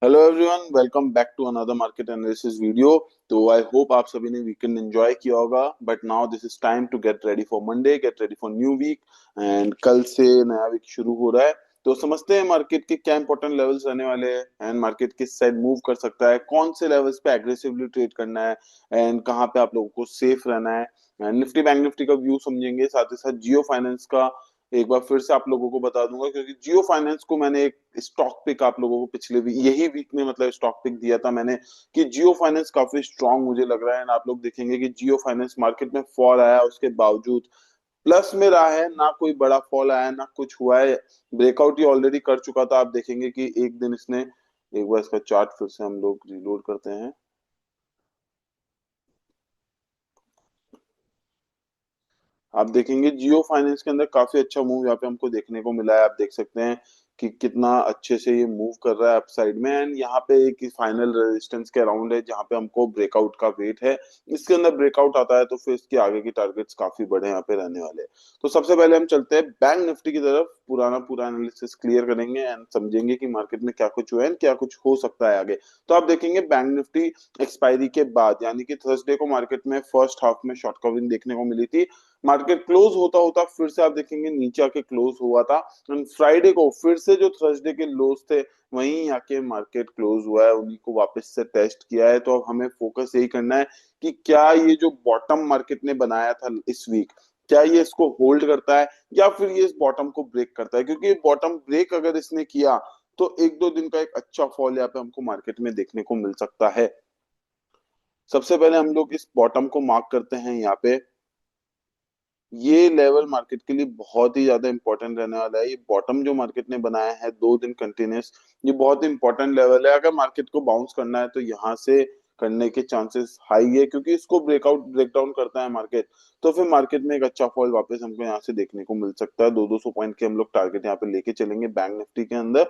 Hello everyone, welcome back to another market analysis video. तो I hope आप सभी ने वीकेंड एंजॉय किया होगा। But now this is time to get ready for Monday, get ready for new week. And कल से नया week शुरू हो रहा है। तो समझते हैं मार्केट के क्या इंपॉर्टेंट लेवल्स रहने वाले हैं एंड मार्केट किस साइड मूव कर सकता है, कौन से लेवल्स पे एग्रेसिवली ट्रेड करना है एंड कहाँ पे आप लोगों को सेफ रहना है। निफ्टी बैंक निफ्टी का व्यू समझेंगे, साथ ही साथ जियो फाइनेंस का एक बार फिर से आप लोगों को बता दूंगा, क्योंकि जियो फाइनेंस को मैंने एक स्टॉक पिक आप लोगों को पिछले वीक, यही वीक में मतलब स्टॉक पिक दिया था मैंने कि जियो फाइनेंस काफी स्ट्रांग मुझे लग रहा है। एंड आप लोग देखेंगे कि जियो फाइनेंस मार्केट में फॉल आया, उसके बावजूद प्लस में रहा है, ना कोई बड़ा फॉल आया ना कुछ हुआ है। ब्रेकआउट ये ऑलरेडी कर चुका था। आप देखेंगे कि एक दिन इसने, एक बार इसका चार्ट फिर से हम लोग रिलोड करते हैं। आप देखेंगे जियो फाइनेंस के अंदर काफी अच्छा मूव यहाँ पे हमको देखने को मिला है। आप देख सकते हैं कि कितना अच्छे से ये मूव कर रहा है अपसाइड में। एंड यहाँ पे एक फाइनल रेजिस्टेंस के अराउंड है जहाँ पे हमको ब्रेकआउट का वेट है। इसके अंदर ब्रेकआउट आता है तो फिर इसके आगे की टारगेट्स काफी बड़े यहाँ पे रहने वाले हैं। तो सबसे पहले हम चलते हैं बैंक निफ्टी की तरफ, पुराना पूरा एनालिसिस क्लियर करेंगे एंड समझेंगे कि मार्केट में क्या कुछ हुआ है क्या कुछ हो सकता है आगे। तो आप देखेंगे बैंक निफ्टी एक्सपायरी के बाद यानी कि थर्सडे को मार्केट में फर्स्ट हाफ में शॉर्ट कवरिंग देखने को मिली थी। मार्केट क्लोज होता होता फिर से आप देखेंगे नीचे आके क्लोज हुआ था। फ्राइडे को फिर से जो थर्सडे के लोज थे वहीं आके मार्केट क्लोज हुआ है, उन्हीं को वापस से टेस्ट किया है। तो अब हमें फोकस यही करना है कि क्या ये जो बॉटम मार्केट ने बनाया था इस वीक, क्या ये इसको होल्ड करता है या फिर ये इस बॉटम को ब्रेक करता है। क्योंकि बॉटम ब्रेक अगर इसने किया तो एक दो दिन का एक अच्छा फॉल यहाँ पे हमको मार्केट में देखने को मिल सकता है। सबसे पहले हम लोग इस बॉटम को मार्क करते हैं यहाँ पे। ये लेवल मार्केट के लिए बहुत ही ज्यादा इंपॉर्टेंट रहने वाला है। ये बॉटम जो मार्केट ने बनाया है 2 दिन कंटिन्यूस, ये बहुत इंपॉर्टेंट लेवल है। अगर मार्केट को बाउंस करना है तो यहाँ से करने के चांसेस हाई है, क्योंकि इसको ब्रेकआउट ब्रेकडाउन करता है मार्केट तो फिर मार्केट में एक अच्छा फॉल वापस हमको यहाँ से देखने को मिल सकता है। 200 पॉइंट के हम लोग टारगेट यहाँ पे लेके चलेंगे बैंक निफ्टी के अंदर।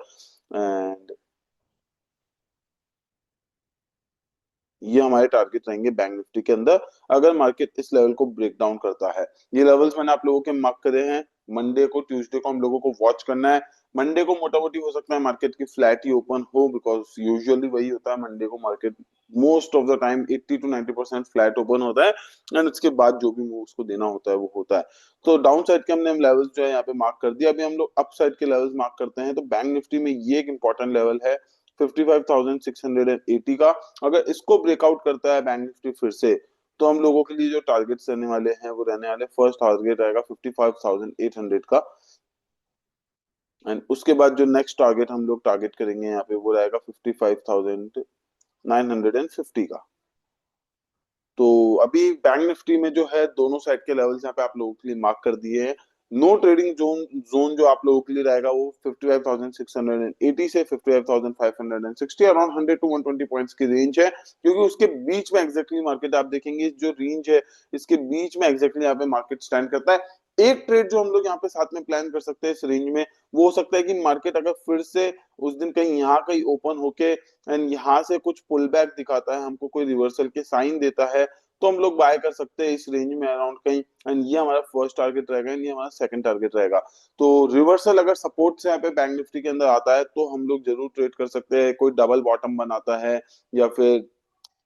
एंड ये हमारे टारगेट रहेंगे बैंक निफ्टी के अंदर अगर मार्केट इस लेवल को ब्रेक डाउन करता है। ये लेवल्स मैंने आप लोगों के मार्क करे हैं। मंडे को ट्यूसडे को हम लोगों को वॉच करना है। मंडे को मोटा मोटी हो सकता है मार्केट की फ्लैट ही ओपन हो, बिकॉज यूजुअली वही होता है मंडे को market most of the time 80 to 90% flat open होता है। एंड उसके बाद जो भी मूव उसको देना होता है वो होता है। तो डाउन साइड के हमने लेवल्स जो है यहाँ पे मार्क कर दिया। अभी हम लोग अप साइड के लेवल्स मार्क करते हैं। तो बैंक निफ्टी में ये एक इंपॉर्टेंट लेवल है 55,680 का। अगर इसको ब्रेकआउट करता है बैंक निफ्टी फिर से, तो हम लोगों के लिए जो टारगेट्स रहने वाले हैं वो रहने वाले, फर्स्ट टारगेट रहेगा 55,800 का। एंड उसके बाद जो नेक्स्ट टारगेट हम लोग टारगेट करेंगे यहाँ पे वो रहेगा 55,950 का। तो अभी बैंक निफ्टी में जो है दोनों साइड के लेवल्स यहाँ पे आप लोगों के लिए मार्क कर दिए हैं। नो ट्रेडिंग जोन जोन जो आप लोगों के लिए रहेगा वो 55,680 से 55,560, अराउंड 100 to 120 पॉइंट्स की रेंज है। क्योंकि उसके बीच में एग्जैक्टली मार्केट आप देखेंगे जो रेंज है इसके बीच में एग्जैक्टली यहाँ पे मार्केट स्टैंड करता है। एक ट्रेड जो हम लोग यहाँ पे साथ में प्लान कर सकते हैं इस रेंज में, वो हो सकता है कि मार्केट अगर फिर से उस दिन कहीं यहाँ कहीं ओपन होके एंड यहाँ से कुछ पुल बैक दिखाता है, हमको कोई रिवर्सल के साइन देता है, तो हम लोग बाय कर सकते हैं इस रेंज में अराउंड कहीं। एंड ये हमारा फर्स्ट टारगेट रहेगा एंड ये हमारा सेकंड टारगेट रहेगा। तो रिवर्सल अगर सपोर्ट से यहाँ पे बैंक निफ्टी के अंदर आता है तो हम लोग जरूर ट्रेड कर सकते हैं। कोई डबल बॉटम बनाता है या फिर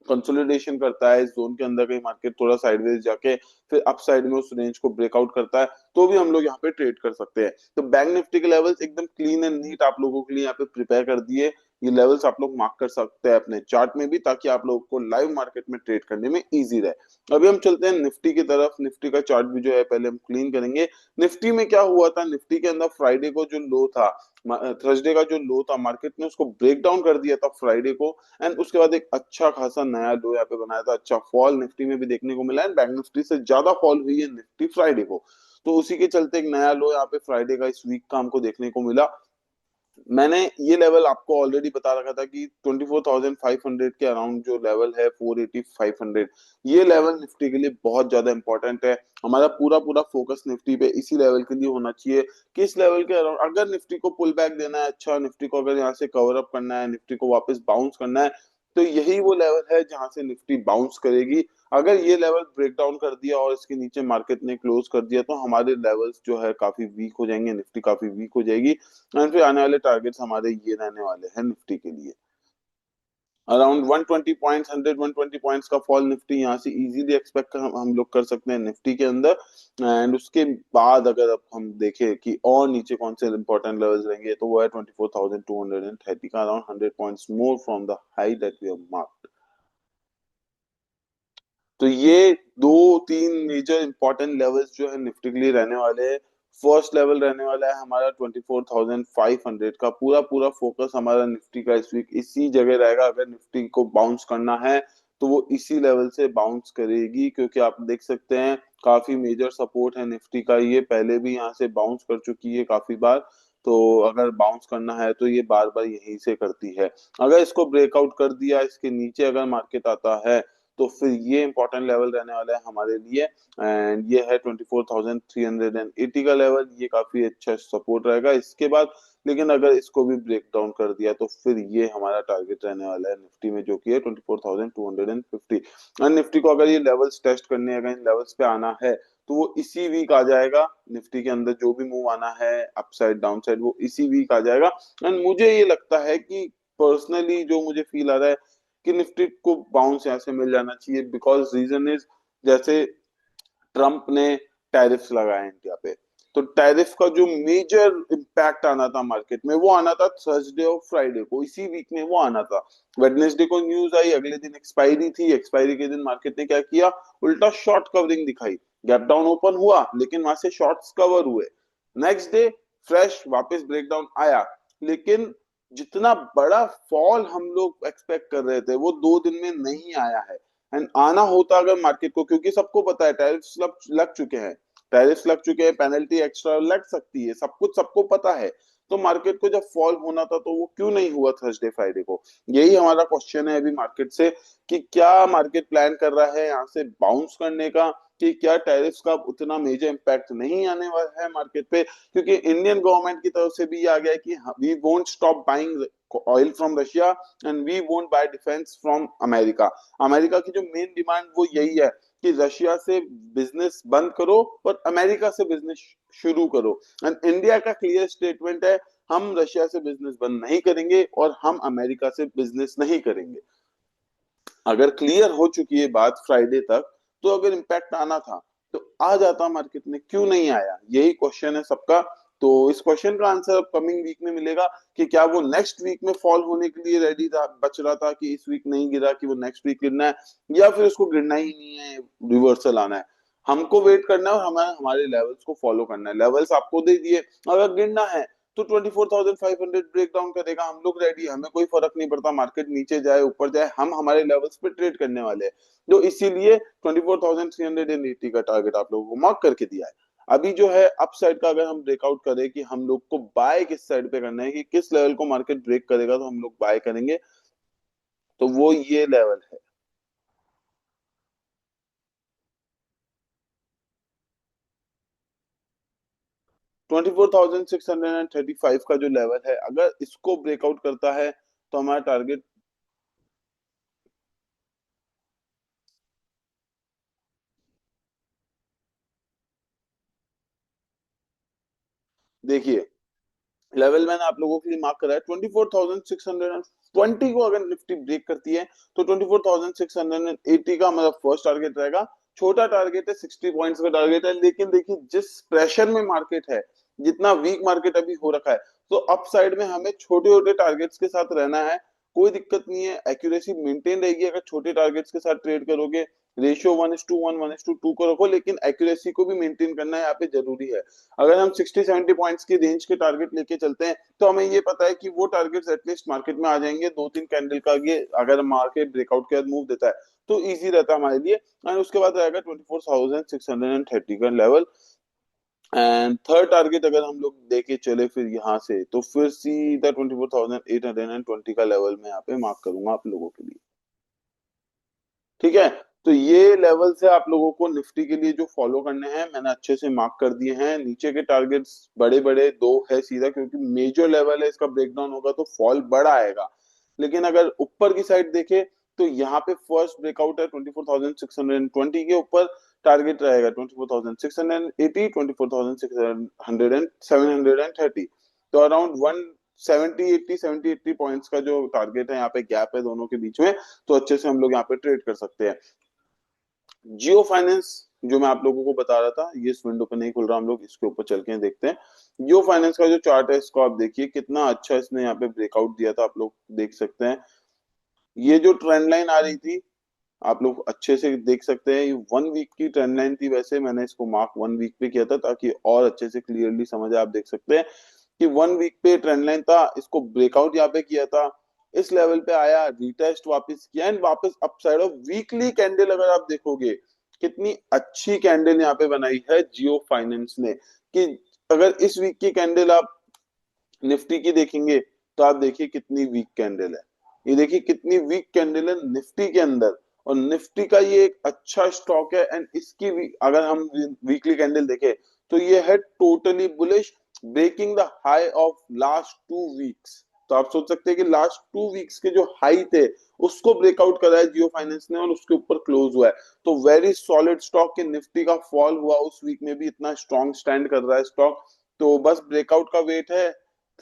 कंसोलिडेशन करता है इस जोन के अंदर, कहीं मार्केट थोड़ा साइडवेज जाके फिर अप साइड में उस रेंज को ब्रेकआउट करता है, तो भी हम लोग यहाँ पे ट्रेड कर सकते हैं। तो बैंक निफ्टी के लेवल्स एकदम क्लीन एंड नीट आप लोगों के लिए यहाँ पे प्रिपेयर कर दिए। ये लेवल्स आप लोग मार्क कर सकते हैं अपने चार्ट में भी, ताकि आप लोगों को लाइव मार्केट में ट्रेड करने में इजी रहे। अभी हम चलते हैं निफ्टी की तरफ। निफ्टी का चार्ट भी जो है पहले हम क्लीन करेंगे। निफ्टी में क्या हुआ था, निफ्टी के अंदर फ्राइडे को जो लो था, थर्सडे का जो लो था, मार्केट ने उसको ब्रेक डाउन कर दिया था फ्राइडे को। एंड उसके बाद एक अच्छा खासा नया लो यहाँ पे बनाया था। अच्छा फॉल निफ्टी में भी देखने को मिला है। बैंक निफ्टी से ज्यादा फॉल हुई है निफ्टी फ्राइडे को। तो उसी के चलते एक नया लो यहाँ पे फ्राइडे का इस वीक का हमको देखने को मिला। मैंने ये लेवल आपको ऑलरेडी बता रखा था कि 24,500 के अराउंड जो लेवल है 480 500, ये लेवल निफ्टी के लिए बहुत ज्यादा इंपॉर्टेंट है। हमारा पूरा पूरा फोकस निफ्टी पे इसी लेवल के लिए होना चाहिए कि इस लेवल के अराउंड अगर निफ्टी को पुल बैक देना है, अच्छा निफ्टी को अगर यहाँ से कवर अप करना है, निफ्टी को वापस बाउंस करना है, तो यही वो लेवल है जहां से निफ्टी बाउंस करेगी। अगर ये लेवल ब्रेक डाउन कर दिया और इसके नीचे मार्केट ने क्लोज कर दिया तो हमारे लेवल्स जो है काफी वीक हो जाएंगे, निफ्टी काफी वीक हो जाएगी। एंड फिर आने वाले टारगेट्स हमारे ये रहने वाले हैं निफ्टी के लिए। अराउंड 120 पॉइंट्स, 120 पॉइंट्स का फॉल निफ्टी यहाँ से इजीली एक्सपेक्ट हम लोग कर सकते हैं निफ्टी के अंदर। एंड उसके बाद अगर अब हम देखें कि और नीचे कौन से इंपॉर्टेंट लेवल्स रहेंगे, तो वो है 24,230 का, around 100 points more from the high that we have marked. तो ये दो तीन मेजर इंपॉर्टेंट लेवल्स जो है निफ्टी के लिए रहने वाले हैं। फर्स्ट लेवल रहने वाला है हमारा 24,500 का। पूरा पूरा फोकस हमारा निफ्टी का इस वीक इसी जगह रहेगा। अगर निफ्टी को बाउंस करना है तो वो इसी लेवल से बाउंस करेगी, क्योंकि आप देख सकते हैं काफी मेजर सपोर्ट है निफ्टी का। ये पहले भी यहाँ से बाउंस कर चुकी है काफी बार। तो अगर बाउंस करना है तो ये बार बार यहीं से करती है। अगर इसको ब्रेकआउट कर दिया, इसके नीचे अगर मार्केट आता है, तो फिर ये इंपॉर्टेंट लेवल रहने वाला है हमारे लिए। एंड ये है 24,380 का लेवल। ये काफी अच्छा सपोर्ट रहेगा इसके बाद। लेकिन अगर इसको भी ब्रेक डाउन कर दिया तो फिर ये हमारा टारगेट रहने वाला है निफ्टी में, जो कि है 24,250। और निफ्टी को अगर ये लेवल्स टेस्ट करने, अगर इन लेवल्स पे आना है, तो वो इसी वीक आ जाएगा। निफ्टी के अंदर जो भी मूव आना है अपसाइड डाउन साइड, वो इसी वीक आ जाएगा। एंड मुझे ये लगता है कि पर्सनली जो मुझे फील आ रहा है कि निफ्टी को बाउंस यहाँ से मिल जाना चाहिए। बिकॉज रीजन इज, जैसे ट्रम्प ने टैरिफ्स लगाए इंडिया पे, तो टैरिफ का जो मेजर इम्पैक्ट आना था मार्केट में, वो आना था थर्सडे और फ्राइडे को, इसी वीक में वो आना था। वेडनेसडे को न्यूज आई, अगले दिन एक्सपायरी थी। एक्सपायरी के दिन मार्केट ने क्या किया, उल्टा शॉर्ट कवरिंग दिखाई। गैप डाउन ओपन हुआ लेकिन वहां से शॉर्ट्स कवर हुए। नेक्स्ट डे फ्रेश वापस ब्रेकडाउन आया। लेकिन जितना बड़ा फॉल हम लोग एक्सपेक्ट कर रहे थे वो 2 दिन में नहीं आया है। एंड आना होता अगर मार्केट को, क्योंकि सबको पता है टैरिफ्स लग चुके हैं, टैरिफ्स लग चुके हैं, पेनल्टी एक्स्ट्रा लग सकती है, सब कुछ सबको पता है। तो मार्केट को जब फॉल होना था तो वो क्यों नहीं हुआ थर्सडे फ्राइडे को? यही हमारा क्वेश्चन है अभी मार्केट से, कि क्या मार्केट प्लान कर रहा है यहाँ से बाउंस करने का, कि क्या टैरिफ्स का उतना मेजर इम्पैक्ट नहीं आने वाला है मार्केट पे? क्योंकि इंडियन गवर्नमेंट की तरफ से भी ये आ गया है कि we won't stop buying oil from Russia and we won't buy defence from America. America की जो मेन डिमांड वो यही है कि रशिया से बिजनेस बंद करो और अमेरिका से बिजनेस शुरू करो। एंड इंडिया का क्लियर स्टेटमेंट है, हम रशिया से बिजनेस बंद नहीं करेंगे और हम अमेरिका से बिजनेस नहीं करेंगे। अगर क्लियर हो चुकी है बात फ्राइडे तक, तो अगर इम्पैक्ट आना था तो आ जाता मार्केट में, क्यों नहीं आया? यही क्वेश्चन है सबका। तो इस क्वेश्चन का आंसर अब कमिंग वीक में मिलेगा कि क्या वो नेक्स्ट वीक में फॉल होने के लिए रेडी था, बच रहा था कि इस वीक नहीं गिरा कि वो नेक्स्ट वीक गिरना है, या फिर उसको गिरना ही नहीं है, रिवर्सल आना है। हमको वेट करना है और हमें हमारे लेवल्स को फॉलो करना है। लेवल्स आपको दे दिए, अगर गिरना है तो 24,500 ब्रेक डाउन करेगा, हम लोग रेडी, हमें कोई फर्क नहीं पड़ता मार्केट नीचे जाए ऊपर जाए, हम हमारे लेवल्स पे ट्रेड करने वाले हैं। तो इसीलिए 24,380 का टारगेट आप लोगों को मार्क करके दिया है। अभी जो है अप साइड का अगर हम ब्रेकआउट करें कि हम लोग को बाय किस साइड पे करना है, कि किस लेवल को मार्केट ब्रेक करेगा तो हम लोग बाय करेंगे, तो वो ये लेवल है। 24,635 का जो लेवल है, अगर इसको ब्रेकआउट करता है तो हमारा टारगेट। देखिए, लेवल मैंने आप लोगों के लिए मार्क करा है 24,620 को। अगर निफ्टी ब्रेक करती है तो 24,680 का हमारा फर्स्ट टारगेट रहेगा। छोटा टारगेट है, 60 पॉइंट्स का टारगेट है। लेकिन देखिए जिस प्रेशर में मार्केट है, जितना वीक मार्केट अभी हो रखा है, तो अप साइड में हमें छोटे छोटे टारगेट्स के साथ रहना है। कोई दिक्कत नहीं है, एक्यूरेसी मेंटेन रहेगी अगर छोटे टारगेट्स के साथ ट्रेड करोगे। रेशियो 1:1, 1:2 को रखो, लेकिन एक्यूरेसी को भी मेंटेन करना यहाँ पे जरूरी है। अगर हम 60-70 पॉइंट्स की रेंज के टारगेट लेके चलते हैं तो हमें ये पता है कि वो टारगेट्स एटलीस्ट मार्केट में आ जाएंगे 2-3 कैंडल का आगे। अगर मार्केट ब्रेकआउट के बाद मूव देता है तो इजी रहता है हमारे लिए। एंड उसके बाद रहेगा 24,630 का लेवल। एंड थर्ड टारगेट अगर हम लोग देके चले फिर यहाँ से, तो फिर सीधा 24,820 का लेवल में यहाँ पे मार्क करूंगा आप लोगों के लिए। ठीक है, तो ये लेवल से आप लोगों को निफ्टी के लिए जो फॉलो करने हैं मैंने अच्छे से मार्क कर दिए हैं। नीचे के टारगेट्स बड़े बड़े दो है सीधा, क्योंकि मेजर लेवल है, इसका ब्रेकडाउन होगा तो फॉल बड़ा आएगा। लेकिन अगर ऊपर की साइड देखे तो यहाँ पे फर्स्ट ब्रेकआउट है 24,620 के ऊपर। टारगेट रहेगा 24,680, 24,600, 730। तो अराउंड 1 70-80 पॉइंट्स का जो टारगेट है, यहाँ पे गैप है दोनों के बीच में, तो अच्छे से हम लोग यहाँ पे ट्रेड कर सकते हैं। जियो फाइनेंस जो मैं आप लोगों को बता रहा था, ये इस विंडो पे नहीं खुल रहा, हम लोग इसके ऊपर चल के देखते हैं। जियो फाइनेंस का जो चार्ट है, इसको आप देखिए कितना अच्छा इसने यहाँ पे ब्रेकआउट दिया था, आप लोग देख सकते हैं। ये जो ट्रेंड लाइन आ रही थी, आप लोग अच्छे से देख सकते हैं, ये 1 वीक की ट्रेंड लाइन थी। वैसे मैंने इसको मार्क 1 वीक पे किया था ताकि और अच्छे से क्लियरली समझ आए। आप देख सकते हैं कि 1 वीक पे ट्रेंड लाइन था, इसको ब्रेकआउट यहाँ पे किया था, इस लेवल पे आया, रिटेस्ट वापस किया एंड वापस अपसाइड ऑफ वीकली कैंडल। अगर आप देखोगे कितनी अच्छी कैंडल यहाँ पे बनाई है जियो फाइनेंस ने, कि अगर इस वीक की कैंडल आप निफ्टी की देखेंगे तो आप देखिए कितनी वीक कैंडल है। ये देखिए कितनी वीक कैंडल है निफ्टी के अंदर, और निफ्टी का ये एक अच्छा स्टॉक है एंड इसकी अगर हम वीकली कैंडल देखें तो ये है totally bullish, breaking the high of last 2 weeks. तो आप सोच सकते हैं कि लास्ट 2 वीक्स के जो हाई थे उसको ब्रेकआउट करा है जियो फाइनेंस ने और उसके ऊपर क्लोज हुआ है। तो वेरी सॉलिड स्टॉक के निफ्टी का फॉल हुआ उस वीक में भी इतना स्ट्रॉन्ग स्टैंड कर रहा है स्टॉक। तो बस ब्रेकआउट का वेट है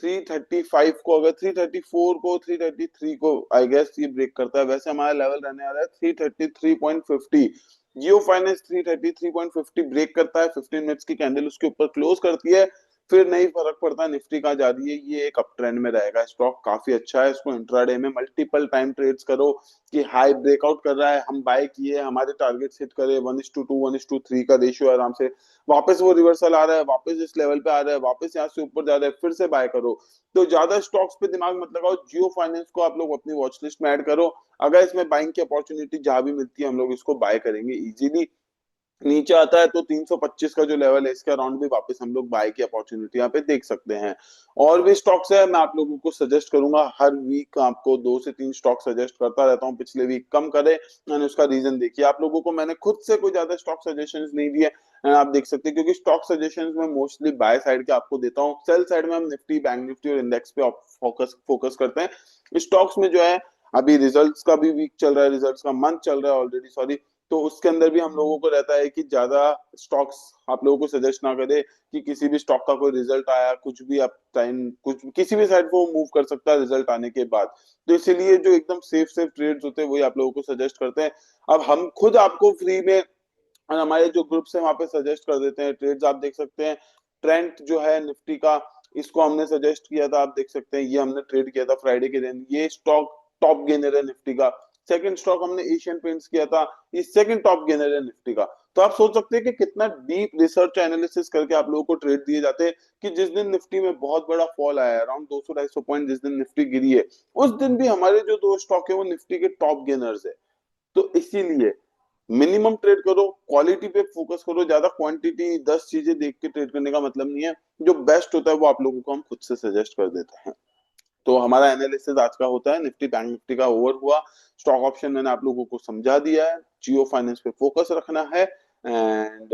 335 को, अगर 334 को 333 को आई गेस ये ब्रेक करता है। वैसे हमारा लेवल रहने वाला है 333.50। जियो फाइनेंस 333.50 ब्रेक करता है, 15 मिनट्स की कैंडल उसके ऊपर क्लोज करती है, फिर नहीं फर्क पड़ता निफ्टी कहाँ जा रही है, ये एक अप ट्रेंड में रहेगा। स्टॉक काफी अच्छा है, इसको इंट्राडे में मल्टीपल टाइम ट्रेड्स करो कि हाई ब्रेकआउट कर रहा है, हम बाय किए, हमारे टारगेट हिट करे, 1:2 1:3 का रेशियो आराम से, वापस वो रिवर्सल आ रहा है, वापस इस लेवल पे आ रहा है, वापस यहाँ से ऊपर जा रहा है, फिर से बाय करो। तो ज्यादा स्टॉक्स पे दिमाग मत लगाओ, जियो फाइनेंस को आप लोग अपनी वॉच लिस्ट में ऐड करो। अगर इसमें बाइंग की अपॉर्चुनिटी जहां भी मिलती है हम लोग इसको बाय करेंगे इजीली। नीचे आता है तो 325 का जो लेवल है इसके अराउंड भी वापस हम लोग बाय की अपॉर्चुनिटी यहाँ पे देख सकते हैं। और भी स्टॉक्स है, मैं आप लोगों को सजेस्ट करूंगा, हर वीक आपको 2 से 3 स्टॉक सजेस्ट करता रहता हूँ, पिछले वीक कम करे मैंने, उसका रीजन देखिए। आप लोगों को मैंने खुद से कोई ज्यादा स्टॉक सजेशन नहीं दिए, आप देख सकते हैं, क्योंकि स्टॉक सजेशन में मोस्टली बाय साइड के आपको देता हूँ, सेल साइड में हम निफ्टी, बैंक निफ्टी और इंडेक्स पे फोकस फोकस करते हैं। स्टॉक्स में जो है अभी रिजल्ट्स का भी वीक चल रहा है, रिजल्ट्स का मंथ चल रहा है ऑलरेडी, सॉरी, तो उसके अंदर भी हम लोगों को रहता है कि ज्यादा स्टॉक्स आप लोगों को सजेस्ट ना करे कि किसी भी स्टॉक का कोई रिजल्ट आया कुछ भी आप टाइम कुछ किसी भी साइड को मूव कर सकता है रिजल्ट आने के बाद। तो इसीलिए जो एकदम सेफ सेफ ट्रेड्स होते हैं वही आप लोगों को सजेस्ट करते हैं। अब हम खुद आपको फ्री में और हमारे जो ग्रुप्स है वहां पे सजेस्ट कर देते हैं ट्रेड्स। आप देख सकते हैं ट्रेंड जो है निफ्टी का, इसको हमने सजेस्ट किया था, आप देख सकते हैं ये हमने ट्रेड किया था फ्राइडे के दिन, ये स्टॉक टॉप गेनर है निफ्टी का। सेकंड स्टॉक हमने एशियन पेंट्स किया था, ये सेकंड टॉप गेनर है निफ्टी का। तो आप सोच सकते हैं कि कितना डीप रिसर्च एनालिसिस करके आप लोगों को ट्रेड दिए जाते हैं कि जिस दिन निफ्टी में बहुत बड़ा फॉल आया है अराउंड 200-250 पॉइंट, जिस दिन निफ्टी गिरी है उस दिन भी हमारे जो 2 स्टॉक है वो निफ्टी के टॉप गेनर्स है। तो इसीलिए मिनिमम ट्रेड करो, क्वालिटी पे फोकस करो, ज्यादा क्वांटिटी 10 चीजें देख के ट्रेड करने का मतलब नहीं है। जो बेस्ट होता है वो आप लोगों को हम खुद से सजेस्ट कर देते हैं। तो हमारा एनालिसिस आज का होता है निफ्टी बैंक निफ्टी का ओवर हुआ, स्टॉक ऑप्शन मैंने आप लोगों को समझा दिया है, जियो फाइनेंस पे फोकस रखना है। एंड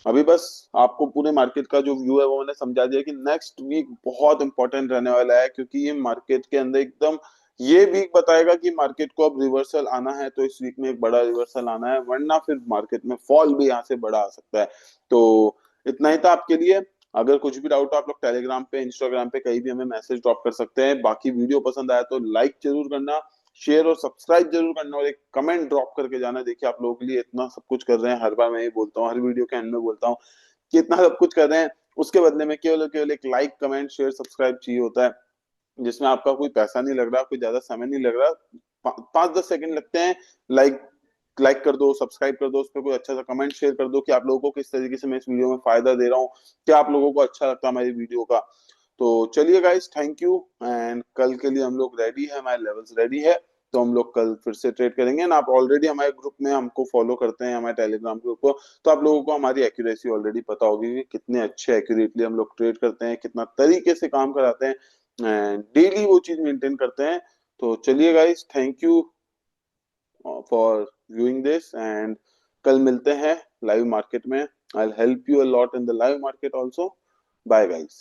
अभी बस आपको पूरे मार्केट का जो व्यू है वो मैंने समझा दिया कि नेक्स्ट वीक बहुत इंपॉर्टेंट रहने वाला है, क्योंकि ये मार्केट के अंदर एकदम ये वीक बताएगा कि मार्केट को अब रिवर्सल आना है, तो इस वीक में एक बड़ा रिवर्सल आना है, वरना फिर मार्केट में फॉल भी यहाँ से बड़ा आ सकता है। तो इतना ही था आपके लिए। अगर कुछ भी डाउट हो आप लोग टेलीग्राम पे इंस्टाग्राम पे कहीं भी हमें मैसेज ड्रॉप कर सकते हैं। बाकी वीडियो पसंद आया तो लाइक जरूर करना, शेयर और सब्सक्राइब जरूर करना, और एक कमेंट ड्रॉप करके जाना। देखिए आप लोगों के लिए इतना सब कुछ कर रहे हैं, हर बार मैं ये बोलता हूँ, हर वीडियो के एंड में बोलता हूँ कि इतना सब कुछ कर रहे हैं, उसके बदले में केवल केवल एक लाइक कमेंट शेयर सब्सक्राइब चाहिए होता है, जिसमें आपका कोई पैसा नहीं लग रहा, कोई ज्यादा समय नहीं लग रहा, 5-10 सेकंड लगते हैं। लाइक लाइक कर दो, सब्सक्राइब कर दो, उस पर कोई अच्छा सा कमेंट शेयर कर दो कि आप लोगों को किस तरीके से मैं इस वीडियो में फायदा दे रहा हूँ, क्या आप लोगों को अच्छा लगता है हमारी वीडियो का। तो चलिए गाइस, थैंक यू, एंड कल के लिए हम लोग रेडी है, हमारे लेवल्स रेडी है, तो हम लोग कल फिर से ट्रेड करेंगे ना। आप ऑलरेडी हमारे ग्रुप में हमको फॉलो करते हैं, हमारे टेलीग्राम ग्रुप को, तो आप लोगों को हमारी एक्यूरेसी ऑलरेडी पता होगी कि कितने अच्छे एक्यूरेटली हम लोग ट्रेड करते हैं, कितना तरीके से काम कराते हैं, डेली वो चीज मेंटेन करते हैं। तो चलिए guys, thank you for viewing this, and कल मिलते हैं लाइव मार्केट में। I will help you a lot in the live market also. Bye guys.